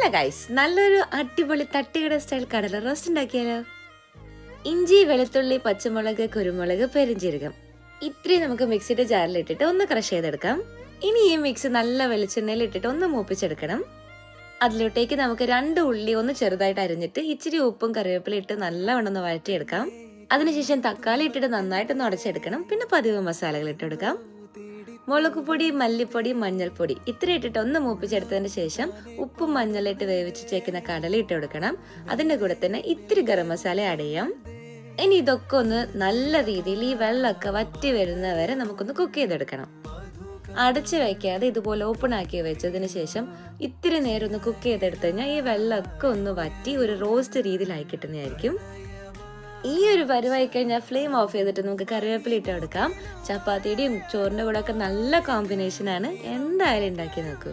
Hello guys, നല്ലൊരു അടിപൊളി തട്ടുകട സ്റ്റൈൽ കടല റോസ്റ്റ് ഉണ്ടാക്കിയാലോ. ഇഞ്ചി, വെളുത്തുള്ളി, പച്ചമുളക്, കുരുമുളക്, പെരിഞ്ചീരകം ഇത്രയും നമുക്ക് മിക്സിയുടെ ജാറിലിട്ടിട്ട് ഒന്ന് ക്രഷ് ചെയ്തെടുക്കാം. ഇനി ഈ മിക്സ് നല്ല വെളിച്ചെണ്ണയിൽ ഇട്ടിട്ട് ഒന്ന് മൂപ്പിച്ചെടുക്കണം. അതിലോട്ടേക്ക് നമുക്ക് 2 ഉള്ളി ഒന്ന് ചെറുതായിട്ട് അരിഞ്ഞിട്ട് ഇച്ചിരി ഉപ്പും കറിവേപ്പില ഇട്ട് നല്ലവണ്ണം ഒന്ന് വഴറ്റിയെടുക്കാം. അതിനുശേഷം തക്കാളി ഇട്ടിട്ട് നന്നായിട്ടൊന്ന് ഉടച്ചെടുക്കണം. പിന്നെ പതിവ് മസാലകൾ ഇട്ടെടുക്കാം. മുളക് പൊടി, മല്ലിപ്പൊടി, മഞ്ഞൾപ്പൊടി ഇത്ര ഇട്ടിട്ട് ഒന്ന് മൂപ്പിച്ചെടുത്തതിന് ശേഷം ഉപ്പും മഞ്ഞളിട്ട് വേവിച്ച് ചേക്കുന്ന കടല ഇട്ട് കൊടുക്കണം. അതിന്റെ കൂടെ തന്നെ ഇത്തിരി ഗരം മസാല ആഡ് ചെയ്യാം. ഇനി ഇതൊക്കെ ഒന്ന് നല്ല രീതിയിൽ ഈ വെള്ളമൊക്കെ വറ്റി വരുന്നവരെ നമുക്കൊന്ന് കുക്ക് ചെയ്തെടുക്കണം. അടച്ചു വയ്ക്കാതെ ഇതുപോലെ ഓപ്പൺ ആക്കി വെച്ചതിന് ശേഷം ഇത്തിരി നേരം ഒന്ന് കുക്ക് ചെയ്തെടുത്തു കഴിഞ്ഞാൽ ഈ വെള്ളമൊക്കെ ഒന്ന് വറ്റി ഒരു റോസ്റ്റ് രീതിയിലായി കിട്ടുന്നതായിരിക്കും. ഈ ഒരു പരുവായി കഴിഞ്ഞാൽ ഫ്ലെയിം ഓഫ് ചെയ്തിട്ട് നമുക്ക് കറിവേപ്പില ഇട്ട് കൊടുക്കാം. ചപ്പാത്തിയുടെയും ചോറിന്റെ കൂടെ ഒക്കെ നല്ല കോമ്പിനേഷൻ ആണ്. എന്തായാലും ഉണ്ടാക്കി നോക്കൂ.